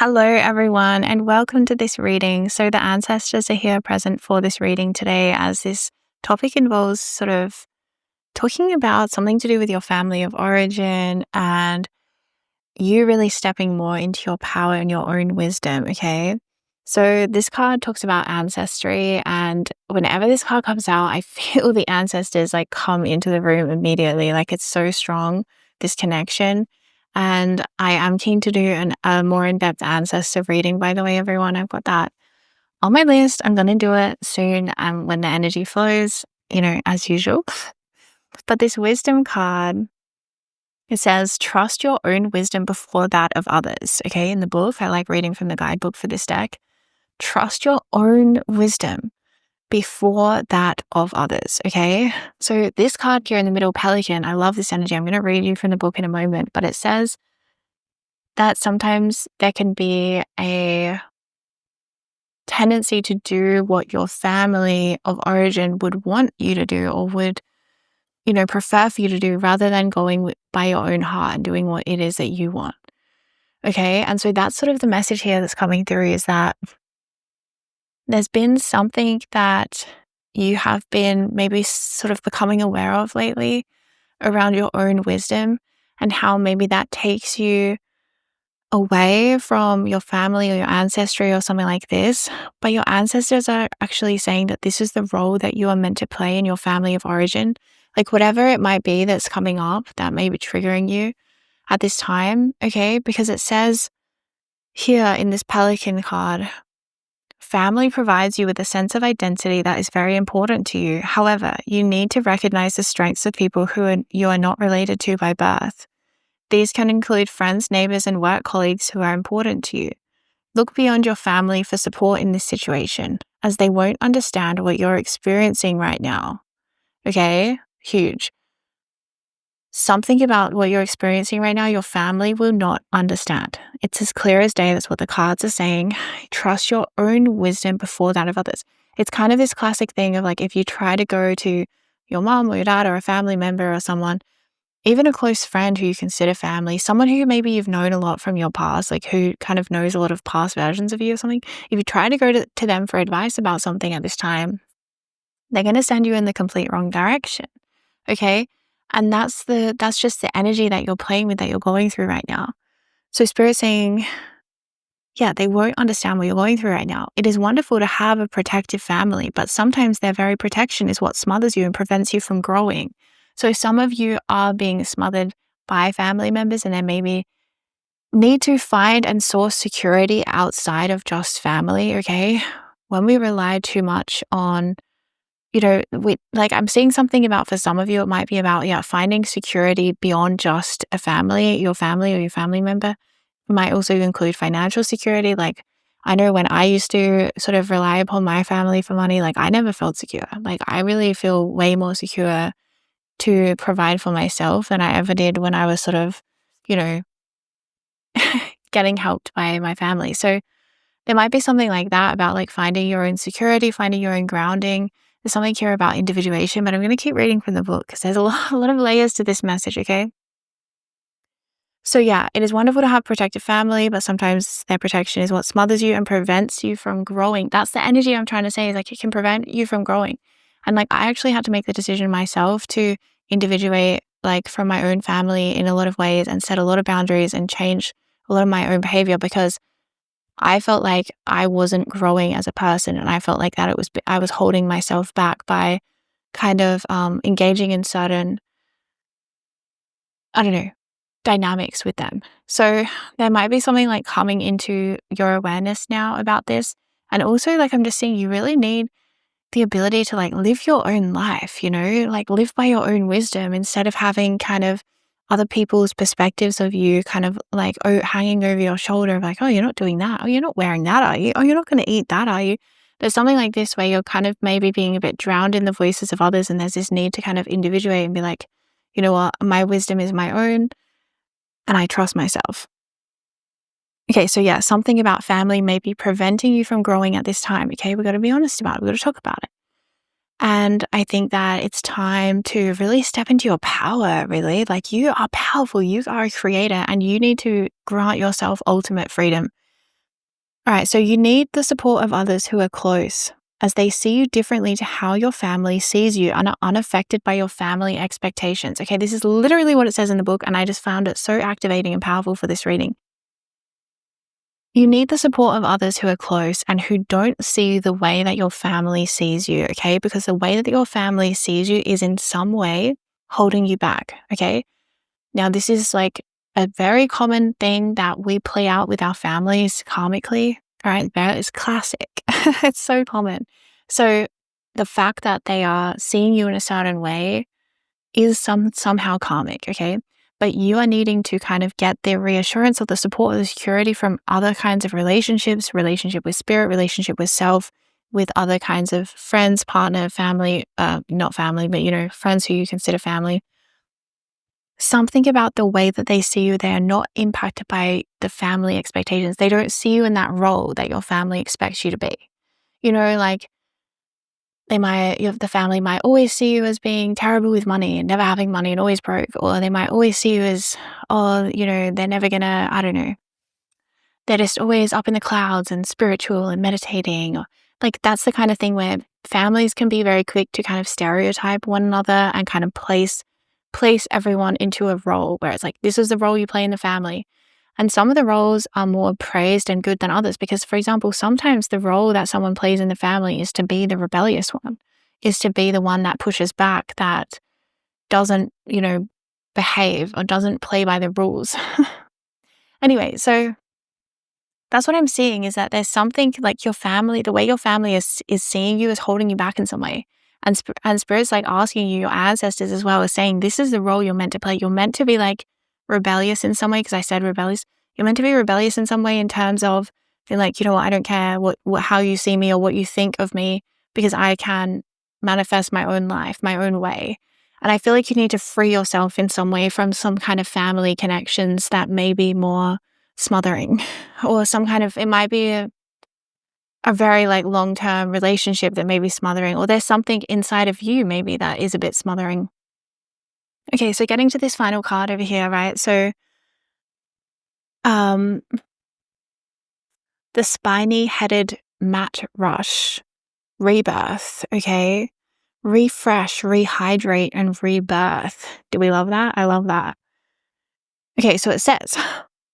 Hello, everyone, and welcome to this reading. So, the ancestors are here present for this reading today, as this topic involves sort of talking about something to do with your family of origin and you really stepping more into your power and your own wisdom. Okay. So, this card talks about ancestry, and whenever this card comes out, I feel the ancestors like come into the room immediately. Like, it's so strong, this connection. And I am keen to do a more in-depth ancestor reading, by the way, everyone. I've got that on my list. I'm going to do it soon when the energy flows, as usual. But this wisdom card, it says, trust your own wisdom before that of others. Okay, in the book, I like reading from the guidebook for this deck. Trust your own wisdom before that of others. Okay, so this card here in the middle, Pelican, I love this energy. I'm going to read you from the book in a moment, but it says that sometimes there can be a tendency to do what your family of origin would want you to do or would, prefer for you to do, rather than going by your own heart and doing what it is that you want. Okay, and so that's sort of the message here that's coming through, is that there's been something that you have been maybe sort of becoming aware of lately around your own wisdom, and how maybe that takes you away from your family or your ancestry or something like this. But your ancestors are actually saying that this is the role that you are meant to play in your family of origin. Like, whatever it might be that's coming up that may be triggering you at this time, okay? Because it says here in this Pelican card, family provides you with a sense of identity that is very important to you. However, you need to recognize the strengths of people you are not related to by birth. These can include friends, neighbors, and work colleagues who are important to you. Look beyond your family for support in this situation, as they won't understand what you're experiencing right now. Okay? Huge. Something about what you're experiencing right now, your family will not understand. It's as clear as day. That's what the cards are saying. Trust your own wisdom before that of others. It's kind of this classic thing of like, if you try to go to your mom or your dad or a family member or someone, even a close friend who you consider family, someone who maybe you've known a lot from your past, like who kind of knows a lot of past versions of you or something, if you try to go to them for advice about something at this time, they're going to send you in the complete wrong direction. Okay? And that's just the energy that you're playing with, that you're going through right now. So Spirit's saying, yeah, they won't understand what you're going through right now. It is wonderful to have a protective family, but sometimes their very protection is what smothers you and prevents you from growing. So some of you are being smothered by family members, and then maybe need to find and source security outside of just family, okay? When we rely too much on, I'm seeing something about, for some of you, it might be about, finding security beyond just your family or your family member. It might also include financial security. Like, I know when I used to sort of rely upon my family for money, like I never felt secure. Like, I really feel way more secure to provide for myself than I ever did when I was sort of, getting helped by my family. So there might be something like that about like finding your own security, finding your own grounding. There's something here about individuation, but I'm going to keep reading from the book because there's a lot of layers to this message, okay? So yeah, it is wonderful to have protective family, but sometimes their protection is what smothers you and prevents you from growing. That's the energy I'm trying to say, is like it can prevent you from growing. And like, I actually had to make the decision myself to individuate like from my own family in a lot of ways and set a lot of boundaries and change a lot of my own behavior, because I felt like I wasn't growing as a person, and I felt like that I was holding myself back by kind of engaging in certain, dynamics with them. So there might be something like coming into your awareness now about this. And also, like, I'm just seeing you really need the ability to like live your own life, like live by your own wisdom, instead of having kind of other people's perspectives of you kind of like hanging over your shoulder of like, oh, you're not doing that. Oh, you're not wearing that, are you? Oh, you're not going to eat that, are you? There's something like this where you're kind of maybe being a bit drowned in the voices of others, and there's this need to kind of individuate and be like, you know what, my wisdom is my own and I trust myself. Okay, so yeah, something about family may be preventing you from growing at this time. Okay, we've got to be honest about it. We've got to talk about it. And I think that it's time to really step into your power, really. Like, you are powerful, you are a creator, and you need to grant yourself ultimate freedom. All right, so you need the support of others who are close, as they see you differently to how your family sees you and are unaffected by your family expectations. Okay, this is literally what it says in the book, and I just found it so activating and powerful for this reading. You need the support of others who are close and who don't see you the way that your family sees you, okay? Because the way that your family sees you is in some way holding you back, okay? Now, this is like a very common thing that we play out with our families karmically, all right? It's classic. It's so common. So the fact that they are seeing you in a certain way is somehow karmic, okay? But you are needing to kind of get the reassurance or the support or the security from other kinds of relationships, relationship with spirit, relationship with self, with other kinds of friends, partner, family, not family, but friends who you consider family. Something about the way that they see you, they are not impacted by the family expectations. They don't see you in that role that your family expects you to be. Like the family might always see you as being terrible with money and never having money and always broke. Or they might always see you as, they're never gonna, I don't know, they're just always up in the clouds and spiritual and meditating. Or like that's the kind of thing where families can be very quick to kind of stereotype one another and kind of place everyone into a role where it's like, this is the role you play in the family. And some of the roles are more praised and good than others because, for example, sometimes the role that someone plays in the family is to be the rebellious one, is to be the one that pushes back, that doesn't, behave or doesn't play by the rules. Anyway, so that's what I'm seeing, is that there's something like your family, the way your family is seeing you is holding you back in some way. And Spirit's like asking you, your ancestors as well, is saying, this is the role you're meant to play. You're meant to be like rebellious in some way, because I said rebellious. You're meant to be rebellious in some way in terms of being like, I don't care how you see me or what you think of me, because I can manifest my own life, my own way. And I feel like you need to free yourself in some way from some kind of family connections that may be more smothering, or some kind of, it might be a very like long-term relationship that may be smothering, or there's something inside of you maybe that is a bit smothering. Okay, so getting to this final card over here, right? So the spiny-headed mat rush, rebirth, okay? Refresh, rehydrate, and rebirth. Do we love that? I love that. Okay, so it says,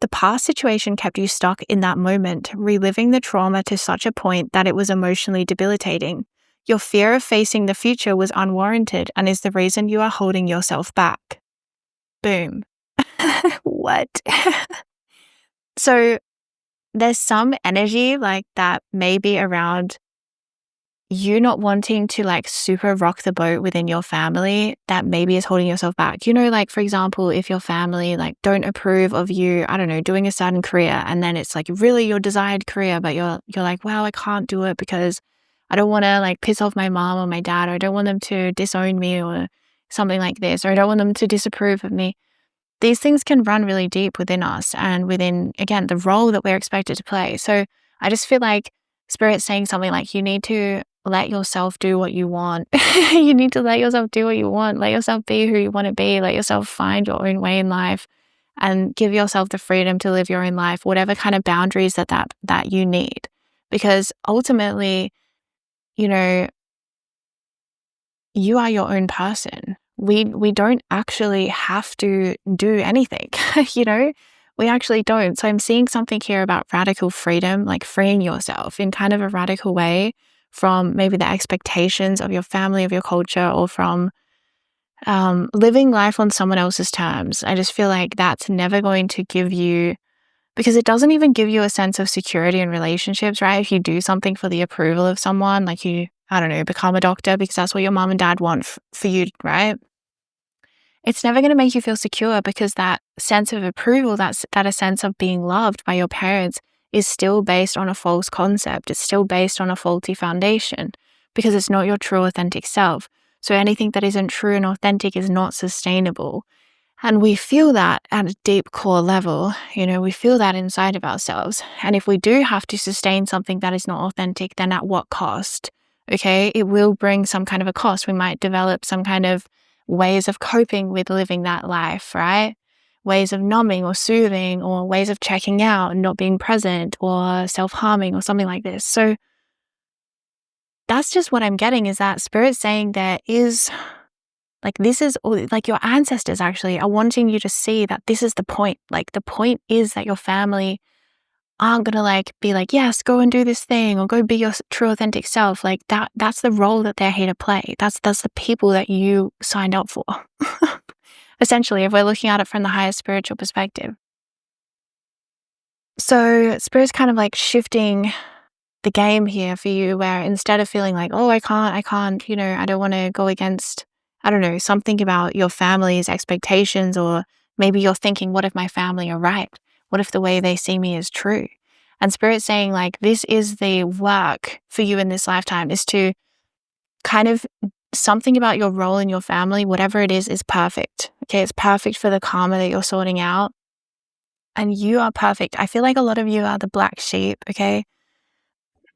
the past situation kept you stuck in that moment, reliving the trauma to such a point that it was emotionally debilitating. Your fear of facing the future was unwarranted and is the reason you are holding yourself back. Boom. What? So there's some energy like that maybe around you not wanting to like super rock the boat within your family that maybe is holding yourself back. Like, for example, if your family like don't approve of you, I don't know, doing a certain career, and then it's like really your desired career, but you're like, wow, I can't do it because I don't want to like piss off my mom or my dad, or I don't want them to disown me or something like this, or I don't want them to disapprove of me. These things can run really deep within us and within, again, the role that we're expected to play. So I just feel like Spirit's saying something like, you need to let yourself do what you want. You need to let yourself do what you want. Let yourself be who you want to be. Let yourself find your own way in life and give yourself the freedom to live your own life, whatever kind of boundaries that you need. Because ultimately, you are your own person. We don't actually have to do anything, we actually don't. So I'm seeing something here about radical freedom, like freeing yourself in kind of a radical way from maybe the expectations of your family, of your culture, or from living life on someone else's terms. I just feel like that's never going to give you, because it doesn't even give you a sense of security in relationships, right? If you do something for the approval of someone, like you, I don't know, become a doctor because that's what your mom and dad want for you, right? It's never going to make you feel secure, because that sense of approval, that a sense of being loved by your parents is still based on a false concept. It's still based on a faulty foundation, because it's not your true authentic self. So anything that isn't true and authentic is not sustainable. And we feel that at a deep core level, we feel that inside of ourselves. And if we do have to sustain something that is not authentic, then at what cost? Okay, it will bring some kind of a cost. We might develop some kind of ways of coping with living that life, right? ways of numbing or soothing or ways of checking out and not being present or self-harming or something like this. So that's just what I'm getting, is that Spirit saying there is, like, this is all, like, your ancestors actually are wanting you to see that this is the point. Like, the point is that your family aren't gonna like be like, yes, go and do this thing or go be your true authentic self. Like that's the role that they're here to play. That's the people that you signed up for. Essentially, if we're looking at it from the highest spiritual perspective. So Spirit's kind of like shifting the game here for you, where instead of feeling like, oh, I can't, I don't want to go against, I don't know, something about your family's expectations, or maybe you're thinking, what if my family are right? What if the way they see me is true? And Spirit's saying, like, this is the work for you in this lifetime, is to kind of, something about your role in your family, whatever it is perfect. Okay, it's perfect for the karma that you're sorting out. And you are perfect. I feel like a lot of you are the black sheep, okay?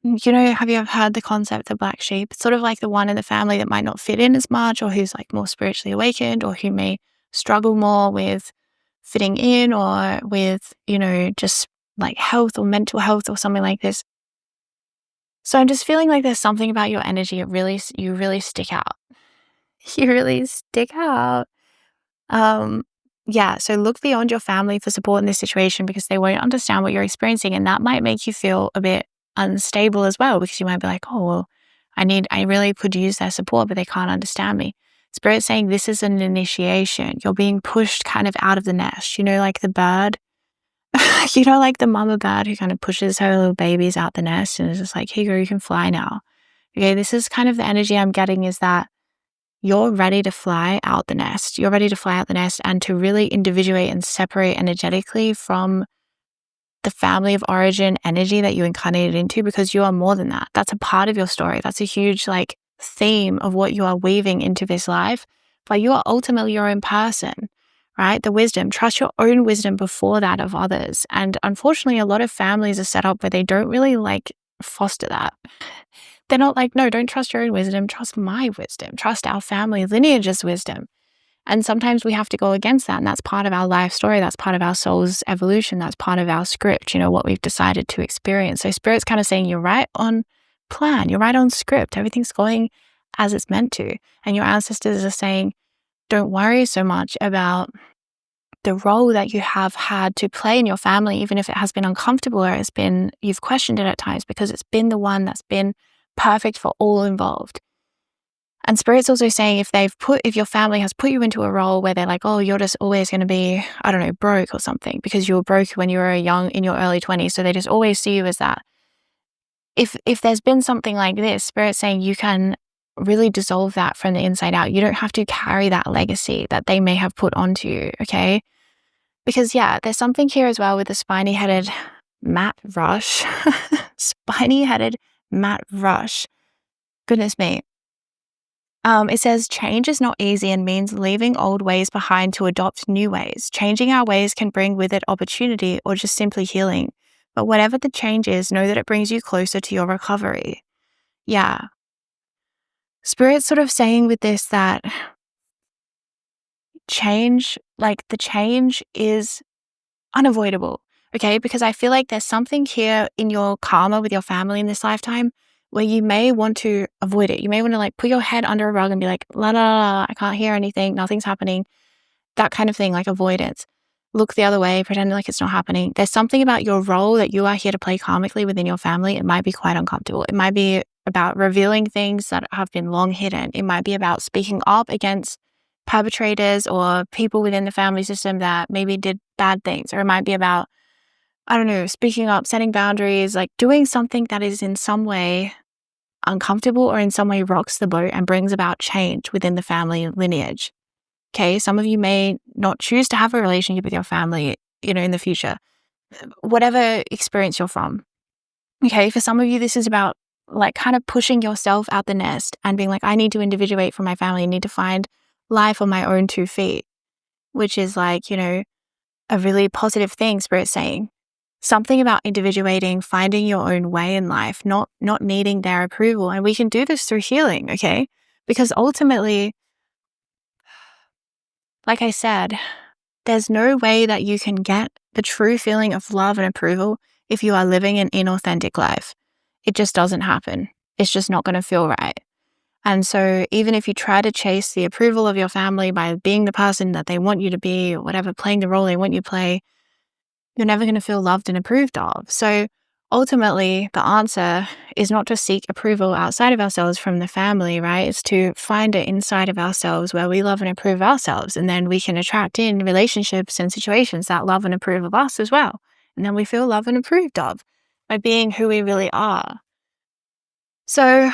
Have you ever heard the concept of black sheep? It's sort of like the one in the family that might not fit in as much, or who's like more spiritually awakened, or who may struggle more with fitting in, or with, just like health or mental health or something like this. So I'm just feeling like there's something about your energy. You really stick out. You really stick out. Yeah, so look beyond your family for support in this situation, because they won't understand what you're experiencing, and that might make you feel a bit unstable as well, because you might be like, oh, well, I really could use their support, but they can't understand me. Spirit's saying this is an initiation. You're being pushed kind of out of the nest, like the bird, like the mama bird who kind of pushes her little babies out the nest and is just like, here you go, you can fly now. Okay, this is kind of the energy I'm getting, is that you're ready to fly out the nest. You're ready to fly out the nest and to really individuate and separate energetically from the family of origin energy that you incarnated into, because you are more than that. That's a part of your story. That's a huge theme of what you are weaving into this life. But you are ultimately your own person, right? The wisdom, trust your own wisdom before that of others. And unfortunately, a lot of families are set up where they don't really foster that. They're not like, no, don't trust your own wisdom, trust my wisdom, trust our family lineage's wisdom. And sometimes we have to go against that. And that's part of our life story. That's part of our soul's evolution. That's part of our script, what we've decided to experience. So Spirit's kind of saying you're right on plan. You're right on script. Everything's going as it's meant to. And your ancestors are saying, don't worry so much about the role that you have had to play in your family, even if it has been uncomfortable, or you've questioned it at times, because it's been the one that's been perfect for all involved. And Spirit's also saying, if your family has put you into a role where they're like, oh, you're just always going to be, I don't know, broke or something, because you were broke when you were young, in your early 20s. So they just always see you as that. If there's been something like this, Spirit's saying you can really dissolve that from the inside out. You don't have to carry that legacy that they may have put onto you, okay? Because there's something here as well with the spiny-headed Matt Rush. Spiny-headed Matt Rush. Goodness me. It says, change is not easy and means leaving old ways behind to adopt new ways. Changing our ways can bring with it opportunity or just simply healing. But whatever the change is, know that it brings you closer to your recovery. Yeah. Spirit's sort of saying with this that change, the change is unavoidable, okay? Because I feel like there's something here in your karma with your family in this lifetime where you may want to avoid it. You may want to put your head under a rug and be like, la la la, I can't hear anything, nothing's happening. That kind of thing, avoidance. Look the other way, pretend like it's not happening. There's something about your role that you are here to play karmically within your family. It might be quite uncomfortable. It might be about revealing things that have been long hidden. It might be about speaking up against perpetrators or people within the family system that maybe did bad things. Or it might be about, I don't know, speaking up, setting boundaries, doing something that is in some way uncomfortable or in some way rocks the boat and brings about change within the family lineage. Okay, some of you may not choose to have a relationship with your family, in the future, whatever experience you're from. Okay, for some of you, this is about kind of pushing yourself out the nest and being like, I need to individuate from my family. I need to find life on my own 2 feet, which is a really positive thing, Spirit's saying. Something about individuating, finding your own way in life, not needing their approval. And we can do this through healing, okay? Because ultimately, like I said, there's no way that you can get the true feeling of love and approval if you are living an inauthentic life. It just doesn't happen. It's just not going to feel right. And so even if you try to chase the approval of your family by being the person that they want you to be or whatever, playing the role they want you to play, you're never going to feel loved and approved of. So ultimately, the answer is not to seek approval outside of ourselves from the family, right? It's to find it inside of ourselves where we love and approve ourselves. And then we can attract in relationships and situations that love and approve of us as well. And then we feel loved and approved of by being who we really are. So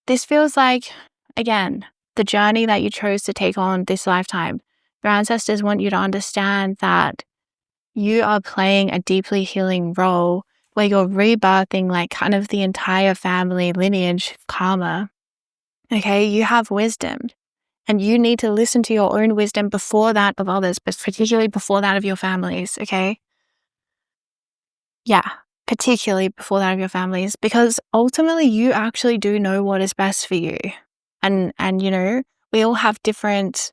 this feels like, again, the journey that you chose to take on this lifetime. Your ancestors want you to understand that you are playing a deeply healing role where you're rebirthing like kind of the entire family lineage karma. Okay, you have wisdom and you need to listen to your own wisdom before that of others, but particularly before that of your families. Okay. Yeah, particularly before that of your families, because ultimately you actually do know what is best for you. And we all have different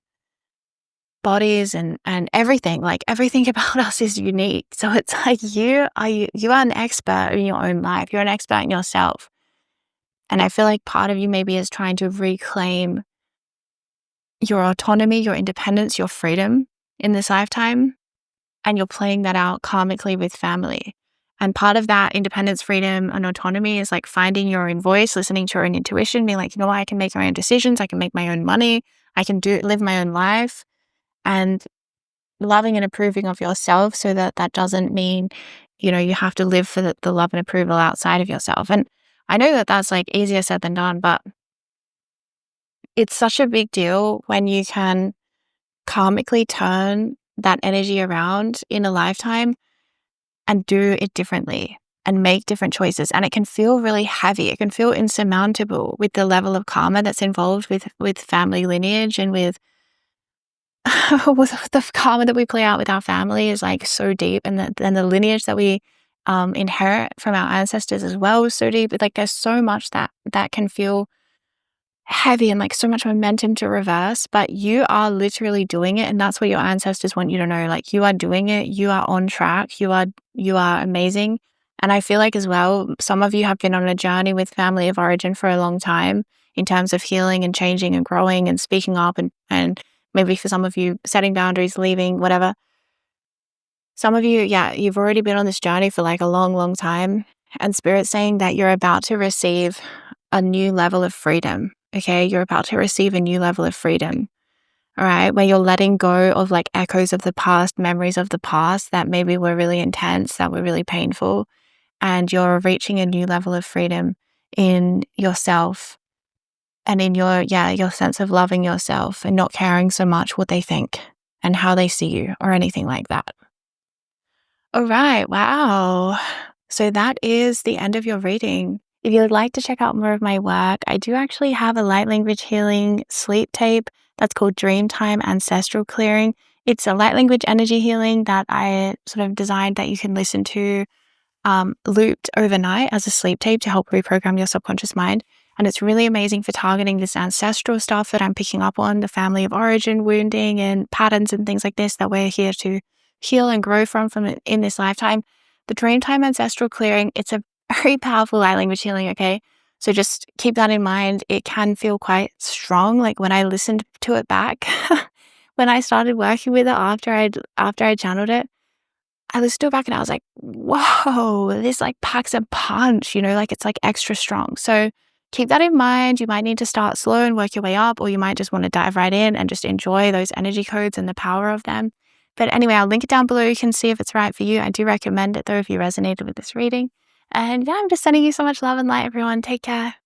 bodies and everything. Like everything about us is unique. So it's like you are an expert in your own life. You're an expert in yourself. And I feel like part of you maybe is trying to reclaim your autonomy, your independence, your freedom in this lifetime. And you're playing that out karmically with family. And part of that independence, freedom, and autonomy is like finding your own voice, listening to your own intuition, being like, I can make my own decisions. I can make my own money. I can live my own life. And loving and approving of yourself so that doesn't mean, you have to live for the love and approval outside of yourself. And I know that that's like easier said than done, but it's such a big deal when you can karmically turn that energy around in a lifetime and do it differently and make different choices. And it can feel really heavy. It can feel insurmountable with the level of karma that's involved with family lineage and with the karma that we play out with our family is like so deep, and the lineage that we inherit from our ancestors as well is so deep. Like there's so much that can feel heavy and like so much momentum to reverse, but you are literally doing it, and that's what your ancestors want you to know. Like you are doing it, you are on track, you are amazing. And I feel like as well, some of you have been on a journey with family of origin for a long time in terms of healing and changing and growing and speaking up and maybe for some of you setting boundaries, leaving, whatever. Some of you, you've already been on this journey for like a long, long time, and Spirit's saying that you're about to receive a new level of freedom. Okay, you're about to receive a new level of freedom. All right, where you're letting go of like echoes of the past, memories of the past that maybe were really intense, that were really painful, and you're reaching a new level of freedom in yourself and in your sense of loving yourself and not caring so much what they think and how they see you or anything like that. All right, wow. So that is the end of your reading. If you would like to check out more of my work, I do actually have a light language healing sleep tape that's called Dreamtime Ancestral Clearing. It's a light language energy healing that I sort of designed that you can listen to looped overnight as a sleep tape to help reprogram your subconscious mind. And it's really amazing for targeting this ancestral stuff that I'm picking up on, the family of origin, wounding, and patterns and things like this that we're here to heal and grow from in this lifetime. The Dreamtime Ancestral Clearing, it's a very powerful light language healing, okay? So just keep that in mind. It can feel quite strong. Like when I listened to it back, when I started working with it after I channeled it, I listened to it back and I was like, whoa, this like packs a punch, like it's like extra strong. So keep that in mind. You might need to start slow and work your way up, or you might just want to dive right in and just enjoy those energy codes and the power of them. But anyway, I'll link it down below. You can see if it's right for you. I do recommend it though if you resonated with this reading. And I'm just sending you so much love and light, everyone. Take care.